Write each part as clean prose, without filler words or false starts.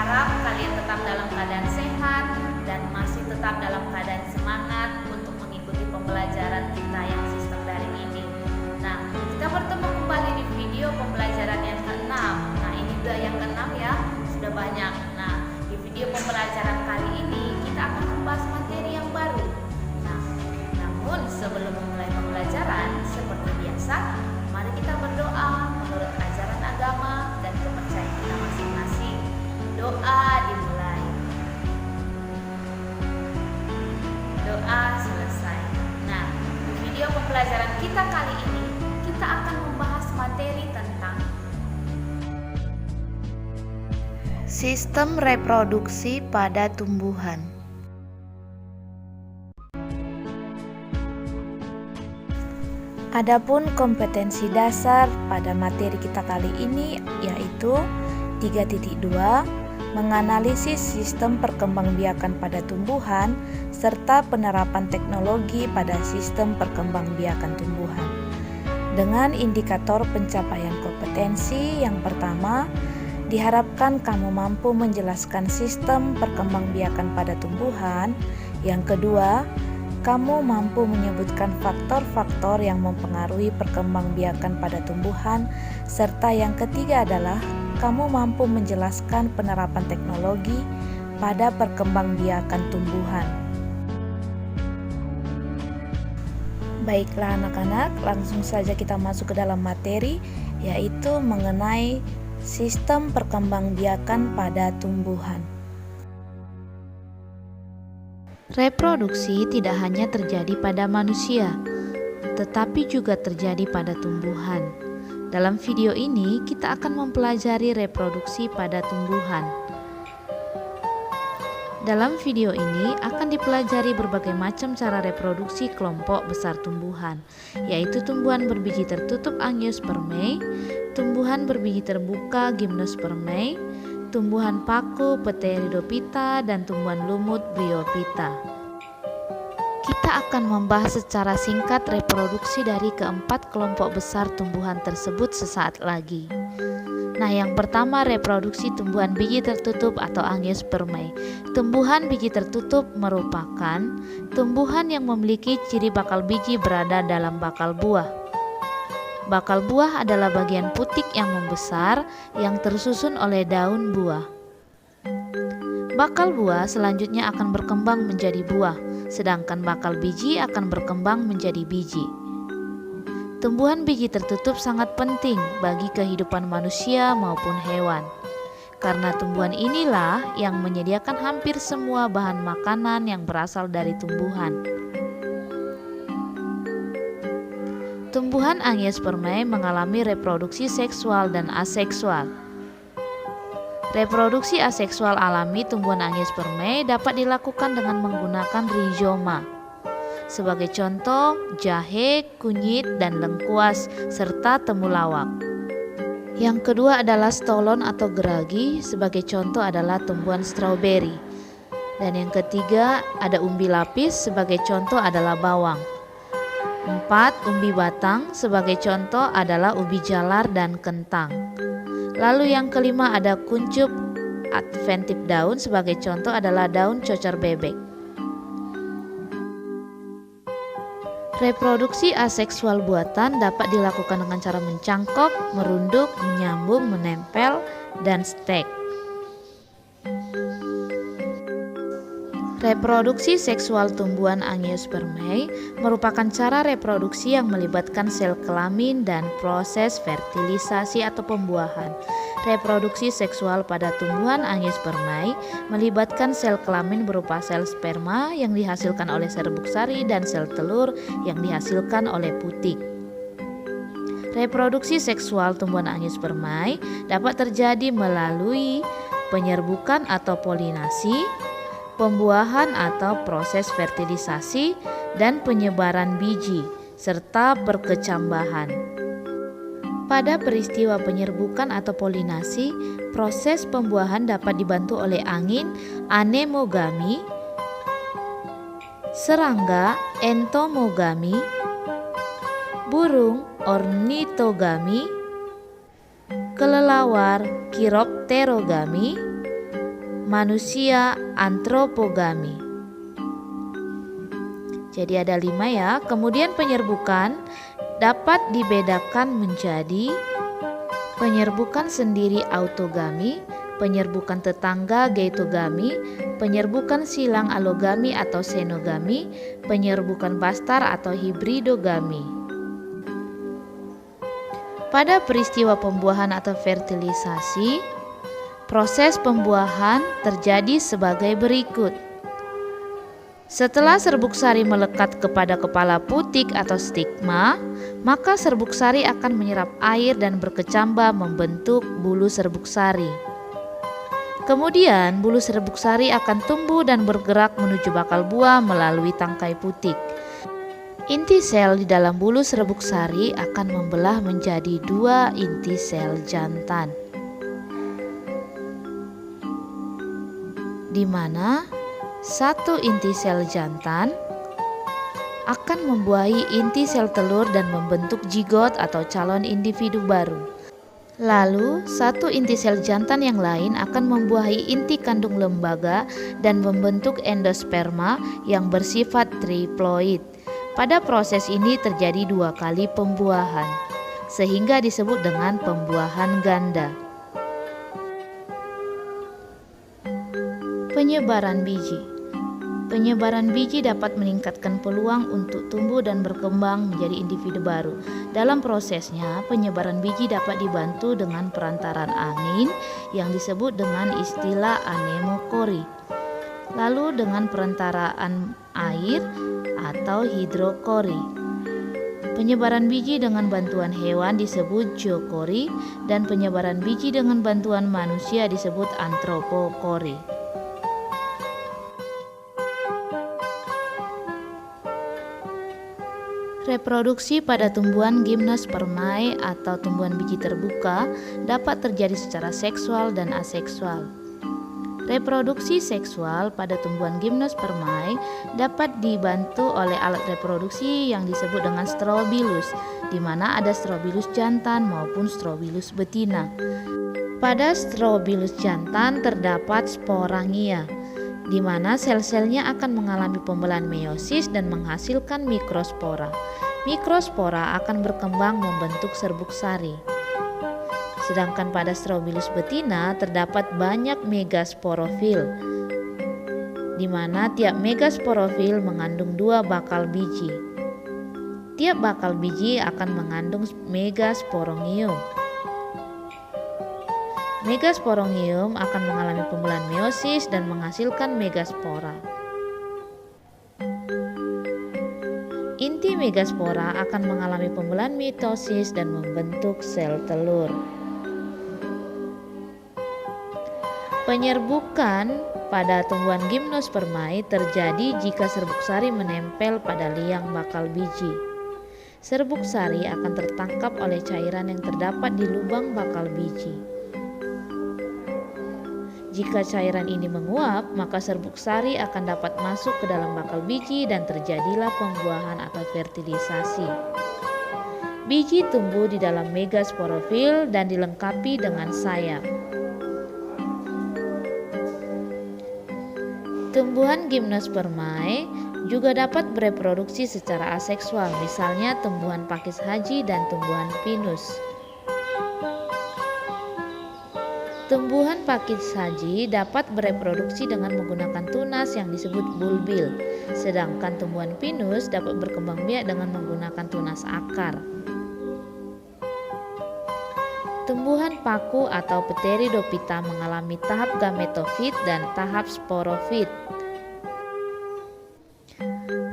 harap kalian tetap dalam keadaan sehat dan masih tetap dalam keadaan semangat untuk mengikuti pembelajaran kita yang sistem daring ini. Nah, kita bertemu kembali di video pembelajaran yang ke-6. Nah, ini juga yang ke-6 ya, sudah banyak. Nah, di video pembelajaran kali ini kita akan membahas materi yang baru. Nah, namun sebelum memulai pembelajaran, seperti biasa, mari kita berdoa menurut ajaran agama dan kepercayaan kita masing-masing. Doa dimulai. Doa selesai. Nah, di video pembelajaran kita kali ini, kita akan membahas materi tentang sistem reproduksi pada tumbuhan. Adapun kompetensi dasar pada materi kita kali ini yaitu 3.2, menganalisis sistem perkembangbiakan pada tumbuhan serta penerapan teknologi pada sistem perkembangbiakan tumbuhan. Dengan indikator pencapaian kompetensi yang pertama, diharapkan kamu mampu menjelaskan sistem perkembangbiakan pada tumbuhan. Yang kedua, kamu mampu menyebutkan faktor-faktor yang mempengaruhi perkembangbiakan pada tumbuhan, serta yang ketiga adalah kamu mampu menjelaskan penerapan teknologi pada perkembangbiakan tumbuhan. Baiklah anak-anak, langsung saja kita masuk ke dalam materi, yaitu mengenai sistem perkembangbiakan pada tumbuhan. Reproduksi tidak hanya terjadi pada manusia, tetapi juga terjadi pada tumbuhan. Dalam video ini, kita akan mempelajari reproduksi pada tumbuhan. Dalam video ini akan dipelajari berbagai macam cara reproduksi kelompok besar tumbuhan, yaitu tumbuhan berbiji tertutup Angiospermae, tumbuhan berbiji terbuka Gymnospermae, tumbuhan paku Pteridophyta, dan tumbuhan lumut Bryophyta. Kita akan membahas secara singkat reproduksi dari keempat kelompok besar tumbuhan tersebut sesaat lagi. Nah, yang pertama reproduksi tumbuhan biji tertutup atau Angiospermae. Tumbuhan biji tertutup merupakan tumbuhan yang memiliki ciri bakal biji berada dalam bakal buah. Bakal buah adalah bagian putik yang membesar yang tersusun oleh daun buah. Bakal buah selanjutnya akan berkembang menjadi buah, sedangkan bakal biji akan berkembang menjadi biji. Tumbuhan biji tertutup sangat penting bagi kehidupan manusia maupun hewan, karena tumbuhan inilah yang menyediakan hampir semua bahan makanan yang berasal dari tumbuhan. Tumbuhan Angiospermae mengalami reproduksi seksual dan aseksual. Reproduksi aseksual alami tumbuhan Angiospermae dapat dilakukan dengan menggunakan rizoma. Sebagai contoh, jahe, kunyit, dan lengkuas, serta temulawak. Yang kedua adalah stolon atau geragi, sebagai contoh adalah tumbuhan stroberi. Dan yang ketiga ada umbi lapis, sebagai contoh adalah bawang. 4. Umbi batang, sebagai contoh adalah ubi jalar dan kentang. Lalu yang kelima ada kuncup adventif daun, sebagai contoh adalah daun cocar bebek. Reproduksi aseksual buatan dapat dilakukan dengan cara mencangkok, merunduk, menyambung, menempel, dan stek. Reproduksi seksual tumbuhan Angiospermae merupakan cara reproduksi yang melibatkan sel kelamin dan proses fertilisasi atau pembuahan. Reproduksi seksual pada tumbuhan Angiospermae melibatkan sel kelamin berupa sel sperma yang dihasilkan oleh serbuk sari dan sel telur yang dihasilkan oleh putik. Reproduksi seksual tumbuhan Angiospermae dapat terjadi melalui penyerbukan atau polinasi, pembuahan atau proses fertilisasi, dan penyebaran biji, serta perkecambahan. Pada peristiwa penyerbukan atau polinasi, proses pembuahan dapat dibantu oleh angin, anemogami, serangga, entomogami, burung, ornitogami, kelelawar, chiropterogami, manusia, antropogami. Jadi ada 5 ya. Kemudian penyerbukan dapat dibedakan menjadi penyerbukan sendiri autogami, penyerbukan tetangga gaetogami, penyerbukan silang allogami atau xenogami, penyerbukan bastar atau hibridogami. Pada peristiwa pembuahan atau fertilisasi, proses pembuahan terjadi sebagai berikut. Setelah serbuk sari melekat kepada kepala putik atau stigma, maka serbuk sari akan menyerap air dan berkecambah membentuk bulu serbuk sari. Kemudian bulu serbuk sari akan tumbuh dan bergerak menuju bakal buah melalui tangkai putik. Inti sel di dalam bulu serbuk sari akan membelah menjadi 2 inti sel jantan, di mana 1 inti sel jantan akan membuahi inti sel telur dan membentuk zigot atau calon individu baru. Lalu 1 inti sel jantan yang lain akan membuahi inti kandung lembaga dan membentuk endosperma yang bersifat triploid. Pada proses ini terjadi 2 kali pembuahan, sehingga disebut dengan pembuahan ganda. Penyebaran biji. Penyebaran biji dapat meningkatkan peluang untuk tumbuh dan berkembang menjadi individu baru. Dalam prosesnya, penyebaran biji dapat dibantu dengan perantaran angin yang disebut dengan istilah anemokori. Lalu dengan perantaraan air atau hidrokori. Penyebaran biji dengan bantuan hewan disebut zookori dan penyebaran biji dengan bantuan manusia disebut antropokori. Reproduksi pada tumbuhan gimnospermae atau tumbuhan biji terbuka dapat terjadi secara seksual dan aseksual. Reproduksi seksual pada tumbuhan gimnospermae dapat dibantu oleh alat reproduksi yang disebut dengan strobilus, di mana ada strobilus jantan maupun strobilus betina. Pada strobilus jantan terdapat sporangia, di mana sel-selnya akan mengalami pembelahan meiosis dan menghasilkan mikrospora. Mikrospora akan berkembang membentuk serbuk sari. Sedangkan pada strobilus betina terdapat banyak megasporofil, di mana tiap megasporofil mengandung 2 bakal biji. Tiap bakal biji akan mengandung megasporongium. Megasporongium akan mengalami pembelahan meiosis dan menghasilkan megaspora. Inti megaspora akan mengalami pembelahan mitosis dan membentuk sel telur. Penyerbukan pada tumbuhan gimnospermae terjadi jika serbuk sari menempel pada liang bakal biji. Serbuk sari akan tertangkap oleh cairan yang terdapat di lubang bakal biji. Jika cairan ini menguap, maka serbuk sari akan dapat masuk ke dalam bakal biji dan terjadilah pembuahan atau fertilisasi. Biji tumbuh di dalam megasporofil dan dilengkapi dengan sayap. Tumbuhan gimnospermae juga dapat bereproduksi secara aseksual, misalnya tumbuhan pakis haji dan tumbuhan pinus. Tumbuhan pakis haji dapat bereproduksi dengan menggunakan tunas yang disebut bulbil, sedangkan tumbuhan pinus dapat berkembang biak dengan menggunakan tunas akar. Tumbuhan paku atau Pteridophyta mengalami tahap gametofit dan tahap sporofit.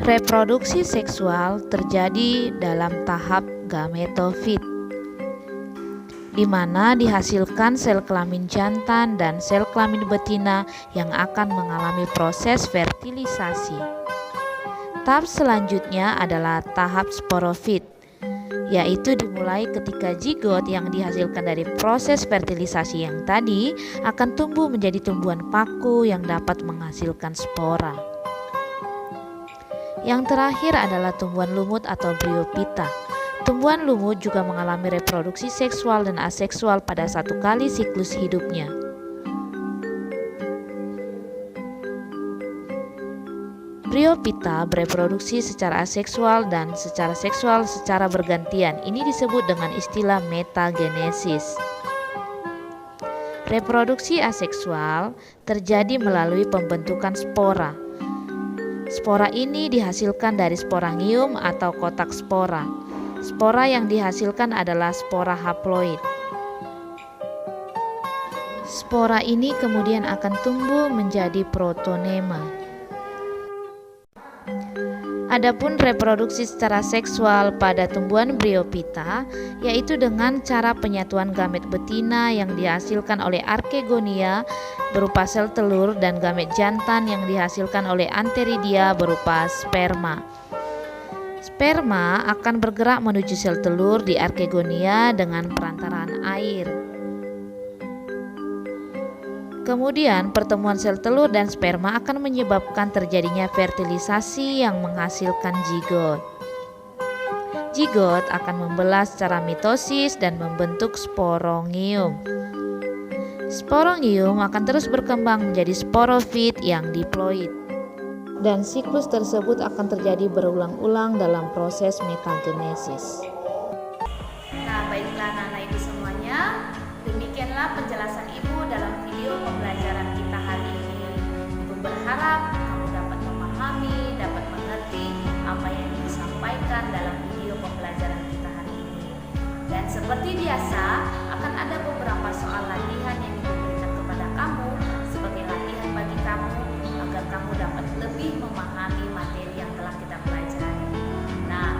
Reproduksi seksual terjadi dalam tahap gametofit, di mana dihasilkan sel kelamin jantan dan sel kelamin betina yang akan mengalami proses fertilisasi. Tahap selanjutnya adalah tahap sporofit, yaitu dimulai ketika zigot yang dihasilkan dari proses fertilisasi yang tadi akan tumbuh menjadi tumbuhan paku yang dapat menghasilkan spora. Yang terakhir adalah tumbuhan lumut atau bryophyta. Tumbuhan lumut juga mengalami reproduksi seksual dan aseksual pada 1 kali siklus hidupnya. Bryophyta bereproduksi secara aseksual dan secara seksual secara bergantian. Ini disebut dengan istilah metagenesis. Reproduksi aseksual terjadi melalui pembentukan spora. Spora ini dihasilkan dari sporangium atau kotak spora. Spora yang dihasilkan adalah spora haploid. Spora ini kemudian akan tumbuh menjadi protonema. Adapun reproduksi secara seksual pada tumbuhan Bryophyta yaitu dengan cara penyatuan gamet betina yang dihasilkan oleh Archegonia berupa sel telur dan gamet jantan yang dihasilkan oleh Antheridia berupa sperma. Sperma akan bergerak menuju sel telur di Archegonia dengan perantaraan air. Kemudian pertemuan sel telur dan sperma akan menyebabkan terjadinya fertilisasi yang menghasilkan zigot. Zigot akan membelah secara mitosis dan membentuk sporongium. Sporongium akan terus berkembang menjadi sporofit yang diploid. Dan siklus tersebut akan terjadi berulang-ulang dalam proses metagenesis. Nah, baiklah anak-anak ibu semuanya, demikianlah penjelasan ibu dalam video pembelajaran kita hari ini. Ibu berharap kamu dapat memahami, dapat mengerti apa yang disampaikan dalam video pembelajaran kita hari ini. Dan seperti biasa, akan ada beberapa soal latihan yang ibu berikan kepada kamu sebagai latihan bagi kamu agar kamu dapat lebih memahami materi yang telah kita pelajari. Nah,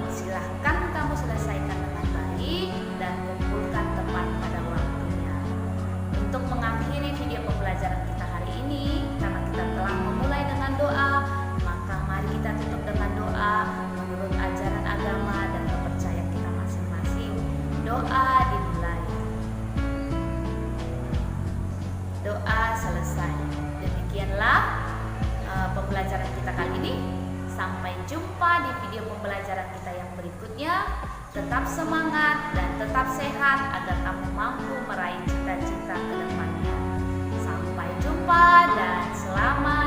silahkan kamu selesaikan dengan baik dan kumpulkan tepat pada waktunya. Untuk mengakhiri video pembelajaran kita hari ini, karena kita telah memulai dengan doa, maka mari kita tutup dengan doa menurut ajaran agama dan kepercayaan kita masing-masing. Doa dimulai. Doa selesai. Demikianlah pembelajaran kita kali ini. Sampai jumpa di video pembelajaran kita yang berikutnya. Tetap semangat dan tetap sehat agar kamu mampu meraih cita-cita ke depannya. Sampai jumpa dan selamat